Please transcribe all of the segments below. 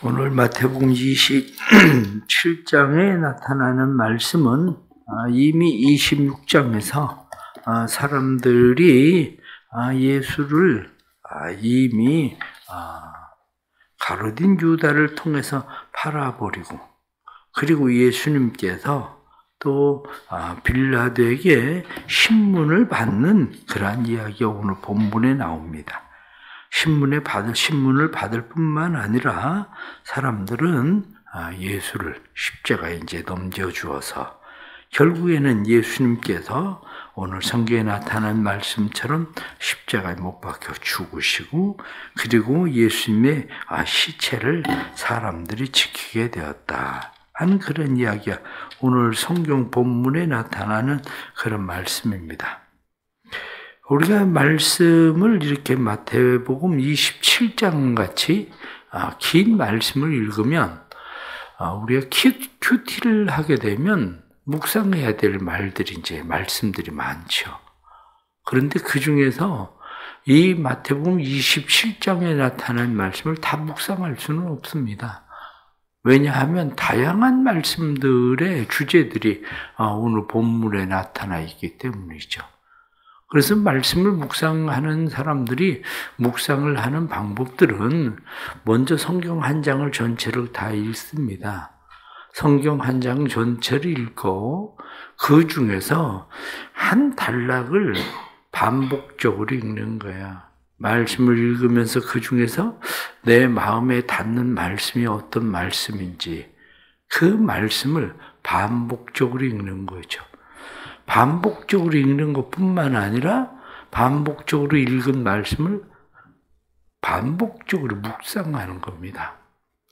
오늘 마태복음 27장에 나타나는 말씀은 이미 26장에서 사람들이 예수를 이미 가룟 유다를 통해서 팔아버리고, 그리고 예수님께서 또 빌라도에게 신문을 받는 그러한 이야기가 오늘 본문에 나옵니다. 신문을 받을 뿐만 아니라 사람들은 예수를 십자가에 이제 넘겨주어서 결국에는 예수님께서 오늘 성경에 나타난 말씀처럼 십자가에 못 박혀 죽으시고, 그리고 예수님의 시체를 사람들이 지키게 되었다 하는 그런 이야기가 오늘 성경 본문에 나타나는 그런 말씀입니다. 우리가 말씀을 이렇게 마태복음 27장 같이 긴 말씀을 읽으면 우리가 큐티를 하게 되면 묵상해야 될 말씀들이 많죠. 그런데 그 중에서 이 마태복음 27장에 나타난 말씀을 다 묵상할 수는 없습니다. 왜냐하면 다양한 말씀들의 주제들이 오늘 본문에 나타나 있기 때문이죠. 그래서 말씀을 묵상하는 사람들이 묵상을 하는 방법들은 먼저 성경 한 장을 전체를 다 읽습니다. 성경 한 장 전체를 읽고 그 중에서 한 단락을 반복적으로 읽는 거야. 말씀을 읽으면서 그 중에서 내 마음에 닿는 말씀이 어떤 말씀인지 그 말씀을 반복적으로 읽는 거죠. 반복적으로 읽는 것뿐만 아니라 반복적으로 읽은 말씀을 반복적으로 묵상하는 겁니다.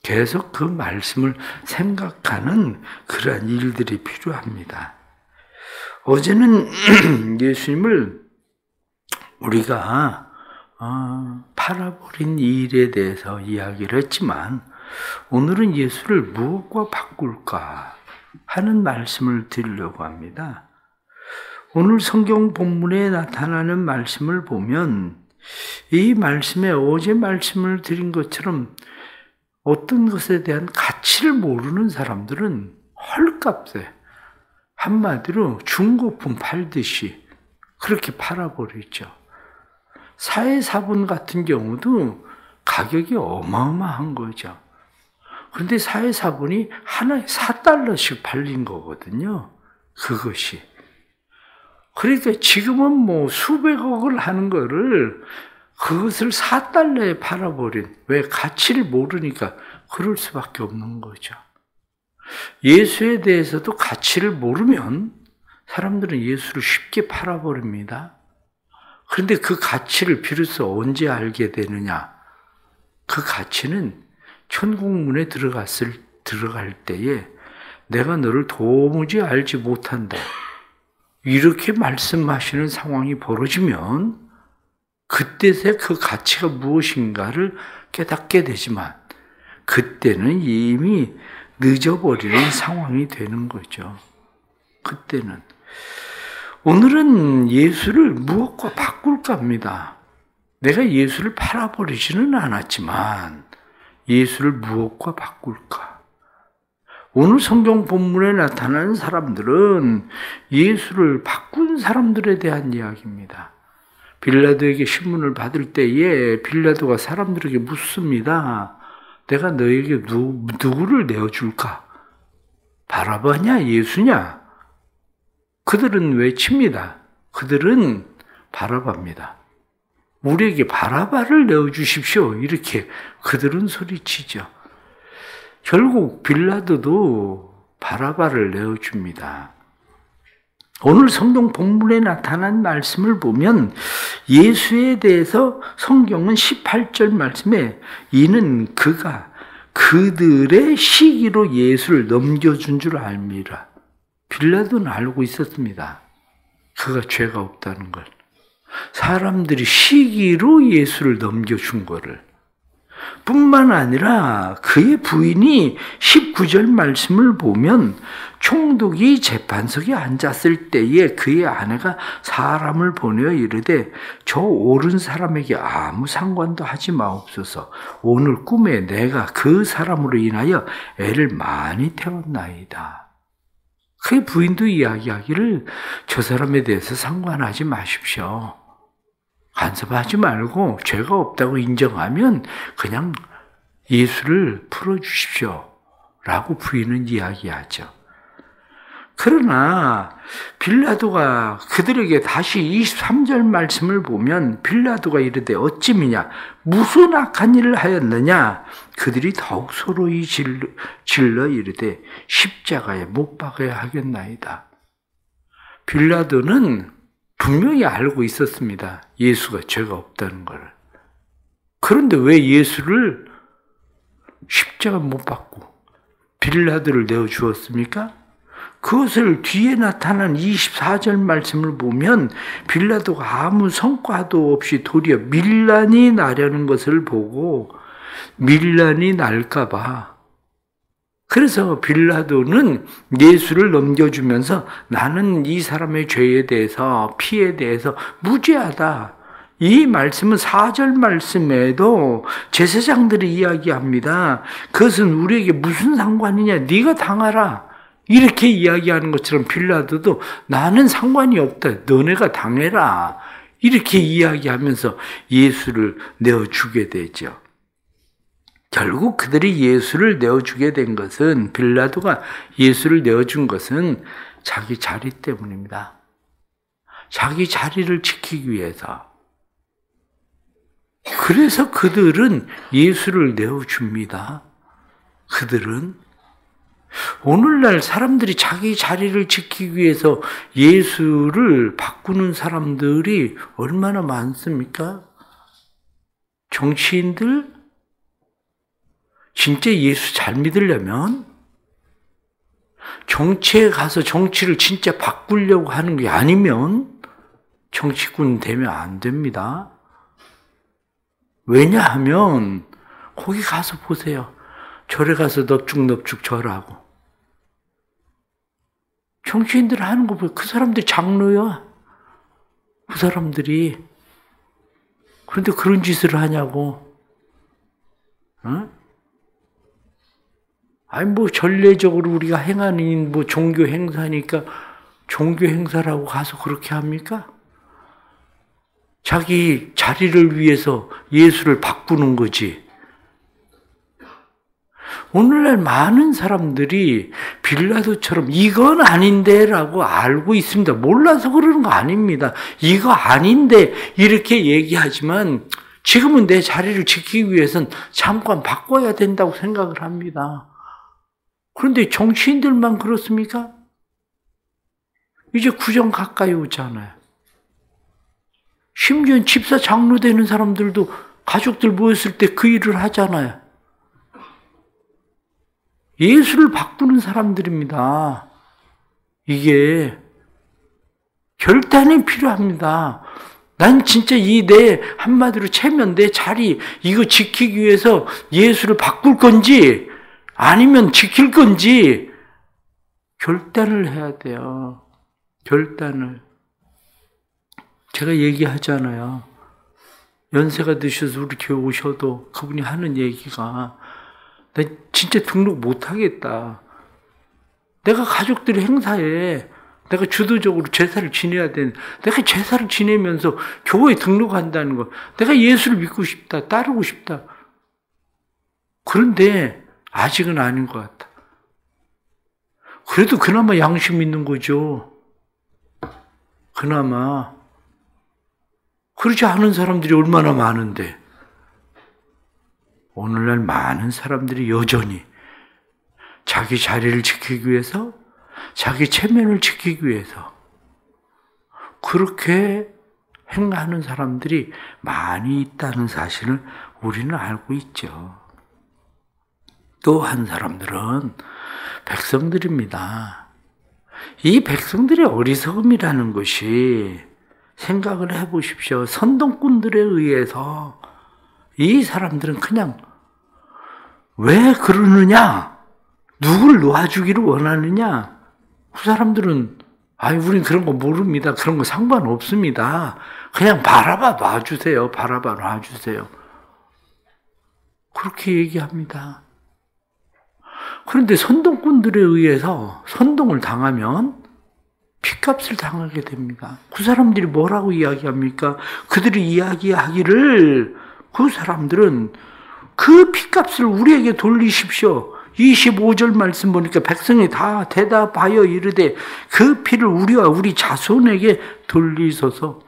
계속 그 말씀을 생각하는 그러한 일들이 필요합니다. 어제는 예수님을 우리가 팔아버린 일에 대해서 이야기를 했지만, 오늘은 예수를 무엇과 바꿀까 하는 말씀을 드리려고 합니다. 오늘 성경 본문에 나타나는 말씀을 보면 이 말씀에 어제 말씀을 드린 것처럼 어떤 것에 대한 가치를 모르는 사람들은 헐값에, 한마디로 중고품 팔듯이 그렇게 팔아버리죠. 사해사본 같은 경우도 가격이 어마어마한 거죠. 그런데 사해사본이 하나에 4달러씩 팔린 거거든요. 그것이. 그러니까 지금은 수백억을 하는 거를 그것을 4달러에 팔아버린, 왜? 가치를 모르니까 그럴 수밖에 없는 거죠. 예수에 대해서도 가치를 모르면 사람들은 예수를 쉽게 팔아버립니다. 그런데 그 가치를 비로소 언제 알게 되느냐? 그 가치는 천국문에 들어갈 때에 내가 너를 도무지 알지 못한다, 이렇게 말씀하시는 상황이 벌어지면 그때서 그 가치가 무엇인가를 깨닫게 되지만 그때는 이미 늦어버리는 상황이 되는 거죠. 그때는. 오늘은 예수를 무엇과 바꿀까 합니다. 내가 예수를 팔아버리지는 않았지만 예수를 무엇과 바꿀까? 오늘 성경 본문에 나타나는 사람들은 예수를 바꾼 사람들에 대한 이야기입니다. 빌라도에게 신문을 받을 때에 빌라도가 사람들에게 묻습니다. 내가 너에게 누구를 내어줄까? 바라바냐? 예수냐? 그들은 외칩니다. 그들은 바라바입니다. 우리에게 바라바를 내어주십시오. 이렇게 그들은 소리치죠. 결국 빌라도도 바라바를 내어줍니다. 오늘 성경 본문에 나타난 말씀을 보면 예수에 대해서 성경은 18절 말씀에 이는 그가 그들의 시기로 예수를 넘겨준 줄 알미라. 빌라도는 알고 있었습니다. 그가 죄가 없다는 걸. 사람들이 시기로 예수를 넘겨준 거를. 뿐만 아니라 그의 부인이 19절 말씀을 보면 총독이 재판석에 앉았을 때에 그의 아내가 사람을 보내어 이르되 저 옳은 사람에게 아무 상관도 하지 마옵소서. 오늘 꿈에 내가 그 사람으로 인하여 애를 많이 태웠나이다. 그의 부인도 이야기하기를 저 사람에 대해서 상관하지 마십시오. 간섭하지 말고 죄가 없다고 인정하면 그냥 예수를 풀어주십시오. 라고 부인은 이야기하죠. 그러나 빌라도가 그들에게 다시 23절 말씀을 보면 빌라도가 이르되 어찌미냐 무슨 악한 일을 하였느냐 그들이 더욱 소로이 질러 이르되 십자가에 못 박아야 하겠나이다. 빌라도는 분명히 알고 있었습니다. 예수가 죄가 없다는 것을. 그런데 왜 예수를 십자가 못 박고 빌라도를 내어주었습니까? 그것을 뒤에 나타난 24절 말씀을 보면 빌라도가 아무 성과도 없이 도리어 밀란이 나려는 것을 보고 밀란이 날까 봐 그래서 빌라도는 예수를 넘겨주면서 나는 이 사람의 죄에 대해서 피에 대해서 무죄하다. 이 말씀은 4절 말씀에도 제사장들이 이야기합니다. 그것은 우리에게 무슨 상관이냐. 네가 당하라. 이렇게 이야기하는 것처럼 빌라도도 나는 상관이 없다. 너네가 당해라. 이렇게 이야기하면서 예수를 내어주게 되죠. 결국 그들이 예수를 내어주게 된 것은 빌라도가 예수를 내어준 것은 자기 자리 때문입니다. 자기 자리를 지키기 위해서. 그래서 그들은 예수를 내어줍니다. 그들은 오늘날 사람들이 자기 자리를 지키기 위해서 예수를 바꾸는 사람들이 얼마나 많습니까? 정치인들? 진짜 예수 잘 믿으려면 정치에 가서 정치를 진짜 바꾸려고 하는 게 아니면 정치꾼 되면 안 됩니다. 왜냐하면 거기 가서 보세요. 절에 가서 넙죽넙죽 절하고 정치인들 하는 거 보면 그 사람들이 장로야. 그 사람들이. 그런데 그런 짓을 하냐고. 응? 아니 뭐 전례적으로 우리가 행하는 뭐 종교 행사니까 종교 행사라고 가서 그렇게 합니까? 자기 자리를 위해서 예수를 바꾸는 거지. 오늘날 많은 사람들이 빌라도처럼 이건 아닌데 라고 알고 있습니다. 몰라서 그러는 거 아닙니다. 이거 아닌데 이렇게 얘기하지만 지금은 내 자리를 지키기 위해서는 잠깐 바꿔야 된다고 생각을 합니다. 그런데 정치인들만 그렇습니까? 이제 구정 가까이 오잖아요. 심지어 집사 장로 되는 사람들도 가족들 모였을 때 그 일을 하잖아요. 예수를 바꾸는 사람들입니다. 이게 결단이 필요합니다. 난 진짜 내 한마디로 채면 내 자리 이거 지키기 위해서 예수를 바꿀 건지 아니면 지킬 건지 결단을 해야 돼요. 결단을. 제가 얘기하잖아요. 연세가 드셔서 우리 교회 오셔도 그분이 하는 얘기가 나 진짜 등록 못 하겠다. 내가 가족들이 행사에 내가 주도적으로 제사를 지내야 되는, 내가 제사를 지내면서 교회에 등록한다는 거, 내가 예수를 믿고 싶다, 따르고 싶다. 그런데 아직은 아닌 것 같다. 그래도 그나마 양심 있는 거죠. 그나마. 그렇지 않은 사람들이 얼마나 많은데. 오늘날 많은 사람들이 여전히 자기 자리를 지키기 위해서, 자기 체면을 지키기 위해서 그렇게 행하는 사람들이 많이 있다는 사실을 우리는 알고 있죠. 또 한 사람들은 백성들입니다. 이 백성들의 어리석음이라는 것이 생각을 해보십시오. 선동꾼들에 의해서 이 사람들은 그냥 왜 그러느냐? 누굴 놓아주기를 원하느냐? 그 사람들은 우린 그런 거 모릅니다. 그런 거 상관없습니다. 그냥 바라봐 놔주세요. 바라봐 놔주세요. 그렇게 얘기합니다. 그런데 선동꾼들에 의해서 선동을 당하면 핏값을 당하게 됩니다. 그 사람들이 뭐라고 이야기합니까? 그들이 이야기하기를 그 사람들은 그 핏값을 우리에게 돌리십시오. 25절 말씀 보니까 백성이 다 대답하여 이르되 그 피를 우리와 우리 자손에게 돌리소서.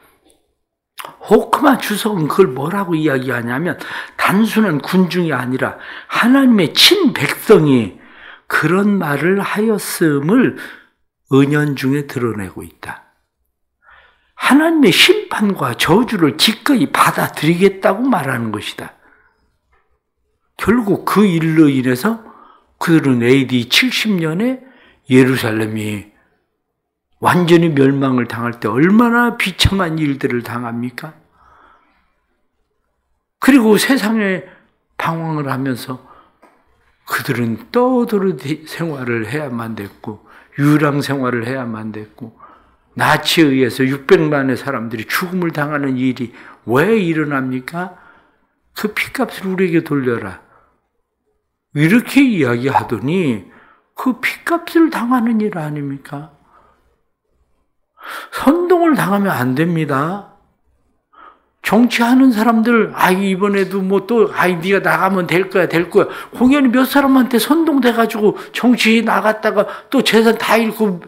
호크마 주석은 그걸 뭐라고 이야기하냐면 단순한 군중이 아니라 하나님의 친백성이 그런 말을 하였음을 은연중에 드러내고 있다. 하나님의 심판과 저주를 기꺼이 받아들이겠다고 말하는 것이다. 결국 그 일로 인해서 그들은 AD 70년에 예루살렘이 완전히 멸망을 당할 때 얼마나 비참한 일들을 당합니까? 그리고 세상에 방황을 하면서 그들은 떠돌이 생활을 해야만 됐고 유랑 생활을 해야만 됐고 나치에 의해서 600만의 사람들이 죽음을 당하는 일이 왜 일어납니까? 그 핏값을 우리에게 돌려라. 이렇게 이야기하더니 그 핏값을 당하는 일 아닙니까? 선동을 당하면 안 됩니다. 정치하는 사람들, 이번에도 네가 나가면 될 거야. 공연히 몇 사람한테 선동돼가지고 정치 나갔다가 또 재산 다 잃고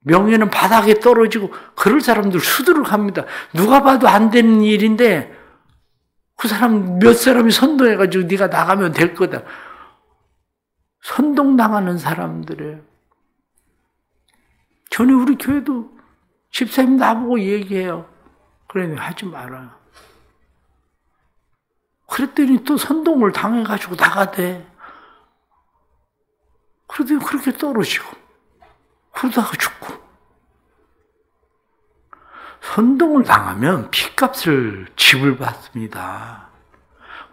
명예는 바닥에 떨어지고 그럴 사람들 수두룩합니다. 누가 봐도 안 되는 일인데 그 사람 몇 사람이 선동해가지고 네가 나가면 될 거다. 선동당하는 사람들이에요. 전에 우리 교회도 집사님 나보고 얘기해요. 그래, 하지 마라. 그랬더니 또 선동을 당해가지고 나가대. 그러더니 그렇게 떨어지고, 그러다가 죽고. 선동을 당하면 핏값을 지불받습니다.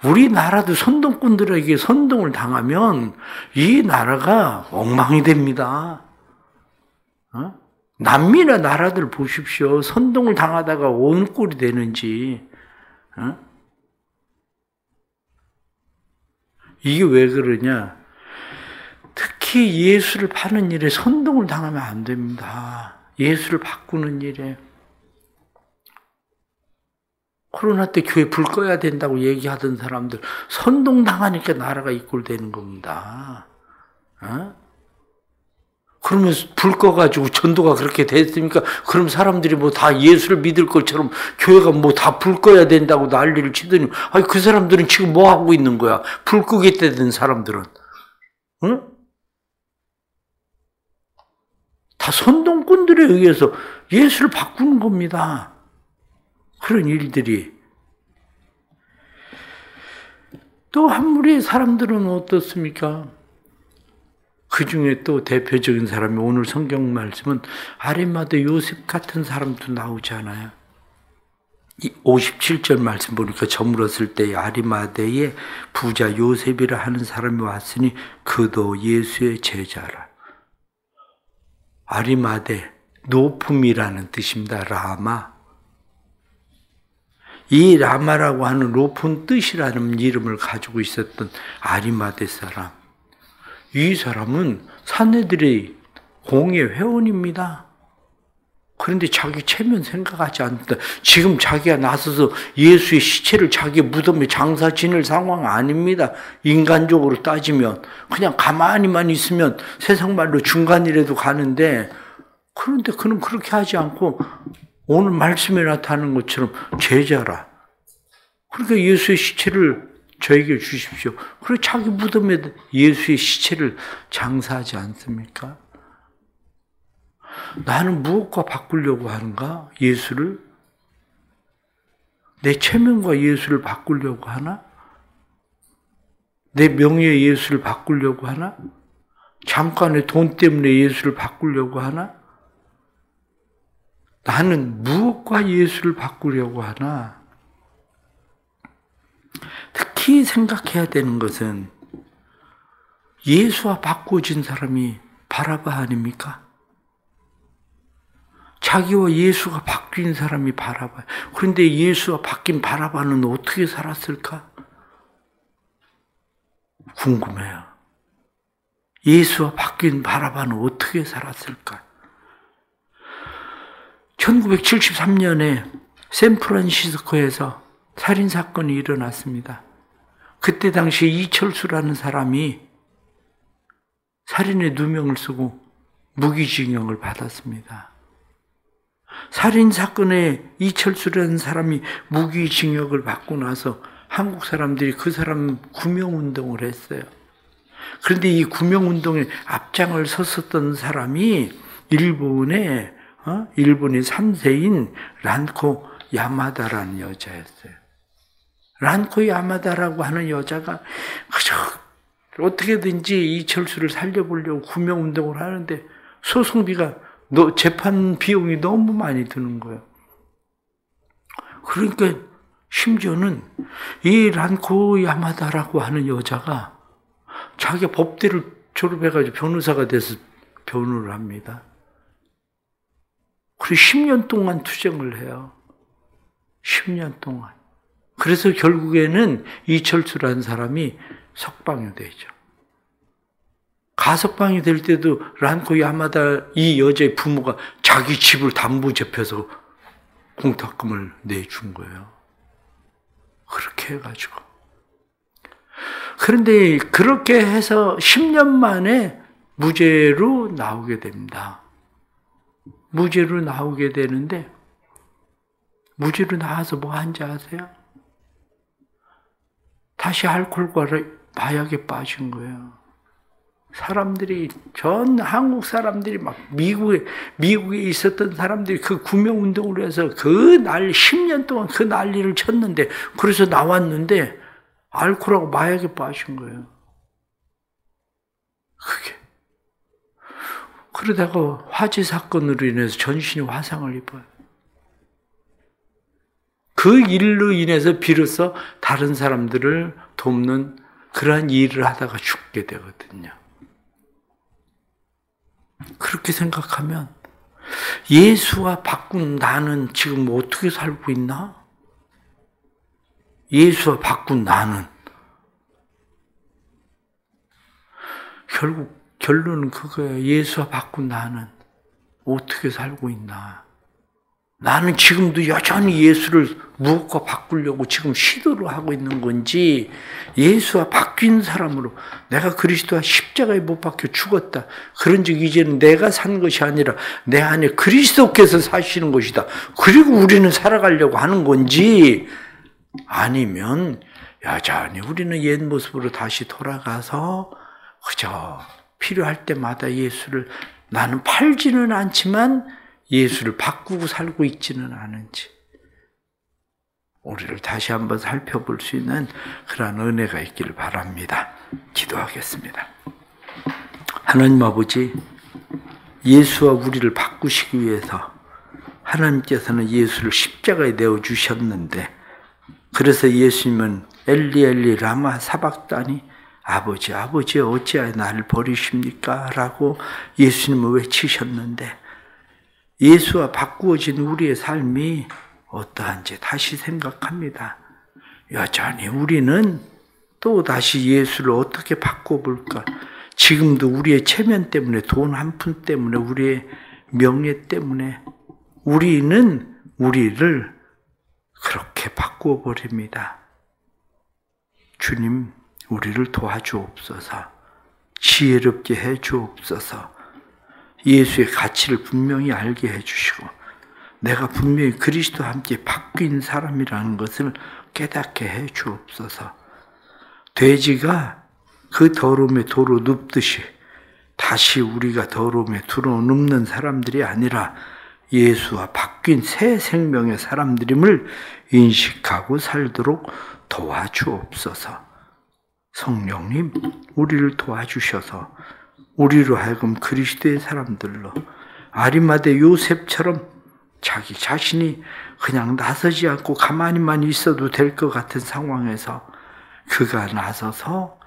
우리나라도 선동꾼들에게 선동을 당하면 이 나라가 엉망이 됩니다. 남미나 나라들 보십시오. 선동을 당하다가 온 꼴이 되는지. 이게 왜 그러냐? 특히 예수를 파는 일에 선동을 당하면 안 됩니다. 예수를 바꾸는 일에. 코로나 때 교회 불 꺼야 된다고 얘기하던 사람들 선동 당하니까 나라가 이 꼴 되는 겁니다. 그러면 불 꺼가지고 전도가 그렇게 됐습니까? 그럼 사람들이 다 예수를 믿을 것처럼 교회가 다 불 꺼야 된다고 난리를 치더니, 그 사람들은 지금 뭐 하고 있는 거야? 불 끄겠다는 사람들은. 다 선동꾼들에 의해서 예수를 바꾸는 겁니다. 그런 일들이. 또 한 무리의 사람들은 어떻습니까? 그 중에 또 대표적인 사람이 오늘 성경 말씀은 아리마대 요셉 같은 사람도 나오잖아요. 57절 말씀 보니까 저물었을 때 아리마대에 부자 요셉이라 하는 사람이 왔으니 그도 예수의 제자라. 아리마대, 높음이라는 뜻입니다. 라마. 이 라마라고 하는 높은 뜻이라는 이름을 가지고 있었던 아리마대 사람. 이 사람은 사내들의 공예 회원입니다. 그런데 자기 체면 생각하지 않는다. 지금 자기가 나서서 예수의 시체를 자기 무덤에 장사 지낼 상황 아닙니다. 인간적으로 따지면. 그냥 가만히만 있으면 세상 말로 중간이라도 가는데, 그런데 그는 그렇게 하지 않고 오늘 말씀에 나타나는 것처럼 제자라. 그러니까 예수의 시체를 저에게 주십시오. 그리고 자기 무덤에 예수의 시체를 장사하지 않습니까? 나는 무엇과 바꾸려고 하는가? 예수를? 내 체면과 예수를 바꾸려고 하나? 내 명예의 예수를 바꾸려고 하나? 잠깐의 돈 때문에 예수를 바꾸려고 하나? 나는 무엇과 예수를 바꾸려고 하나? 특히 특히 생각해야 되는 것은 예수와 바꾸어진 사람이 바라바 아닙니까? 자기와 예수가 바뀐 사람이 바라바. 그런데 예수와 바뀐 바라바는 어떻게 살았을까? 궁금해요. 예수와 바뀐 바라바는 어떻게 살았을까? 1973년에 샌프란시스코에서 살인사건이 일어났습니다. 그때 당시 이철수라는 사람이 살인의 누명을 쓰고 무기징역을 받았습니다. 살인사건에 이철수라는 사람이 무기징역을 받고 나서 한국 사람들이 그 사람 구명운동을 했어요. 그런데 이 구명운동에 앞장을 섰었던 사람이 일본의 3세인 란코 야마다라는 여자였어요. 란코 야마다라고 하는 여자가 어떻게든지 이철수를 살려보려고 구명운동을 하는데 소송비가 재판 비용이 너무 많이 드는 거예요. 그러니까 심지어는 이 란코 야마다라고 하는 여자가 자기가 법대를 졸업해가지고 변호사가 돼서 변호를 합니다. 그래서 10년 동안 투쟁을 해요. 10년 동안. 그래서 결국에는 이철수라는 사람이 석방이 되죠. 가석방이 될 때도 란코 야마다 이 여자의 부모가 자기 집을 담보 잡혀서 공탁금을 내준 거예요. 그렇게 해가지고. 그런데 그렇게 해서 10년 만에 무죄로 나오게 됩니다. 무죄로 나오게 되는데 무죄로 나와서 뭐 한지 아세요? 다시 알코올과 마약에 빠진 거예요. 사람들이 한국 사람들이 막 미국에 있었던 사람들이 그 구명운동을 해서 그 10년 동안 그 난리를 쳤는데 그래서 나왔는데 알코올하고 마약에 빠진 거예요. 그게. 그러다가 화재 사건으로 인해서 전신이 화상을 입어요. 그 일로 인해서 비로소 다른 사람들을 돕는 그러한 일을 하다가 죽게 되거든요. 그렇게 생각하면 예수와 바꾼 나는 지금 어떻게 살고 있나? 예수와 바꾼 나는 결국 결론은 그거예요. 예수와 바꾼 나는 어떻게 살고 있나? 나는 지금도 여전히 예수를 무엇과 바꾸려고 지금 시도를 하고 있는 건지 예수와 바뀐 사람으로 내가 그리스도와 십자가에 못 박혀 죽었다. 그런즉 이제는 내가 산 것이 아니라 내 안에 그리스도께서 사시는 것이다. 그리고 우리는 살아가려고 하는 건지 아니면 여전히 우리는 옛 모습으로 다시 돌아가서 그저 필요할 때마다 예수를 나는 팔지는 않지만 예수를 바꾸고 살고 있지는 않은지 우리를 다시 한번 살펴볼 수 있는 그런 은혜가 있기를 바랍니다. 기도하겠습니다. 하나님 아버지, 예수와 우리를 바꾸시기 위해서 하나님께서는 예수를 십자가에 내어주셨는데 그래서 예수님은 엘리 엘리 라마 사박다니 아버지 아버지 어찌하여 나를 버리십니까? 라고 예수님을 외치셨는데 예수와 바꾸어진 우리의 삶이 어떠한지 다시 생각합니다. 여전히 우리는 또 다시 예수를 어떻게 바꿔볼까? 지금도 우리의 체면 때문에 돈 한 푼 때문에 우리의 명예 때문에 우리는 우리를 그렇게 바꾸어 버립니다. 주님, 우리를 도와주옵소서. 지혜롭게 해주옵소서. 예수의 가치를 분명히 알게 해주시고 내가 분명히 그리스도와 함께 바뀐 사람이라는 것을 깨닫게 해주옵소서. 돼지가 그 더러움에 도로 눕듯이 다시 우리가 더러움에 도로 눕는 사람들이 아니라 예수와 바뀐 새 생명의 사람들임을 인식하고 살도록 도와주옵소서. 성령님, 우리를 도와주셔서 우리로 하여금 그리스도의 사람들로 아리마대 요셉처럼 자기 자신이 그냥 나서지 않고 가만히만 있어도 될 것 같은 상황에서 그가 나서서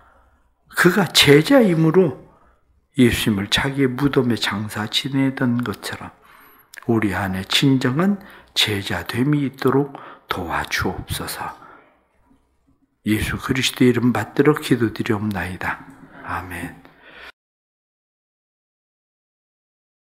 그가 제자임으로 예수님을 자기의 무덤에 장사 지내던 것처럼 우리 안에 진정한 제자됨이 있도록 도와주옵소서. 예수 그리스도의 이름 받들어 기도드리옵나이다. 아멘.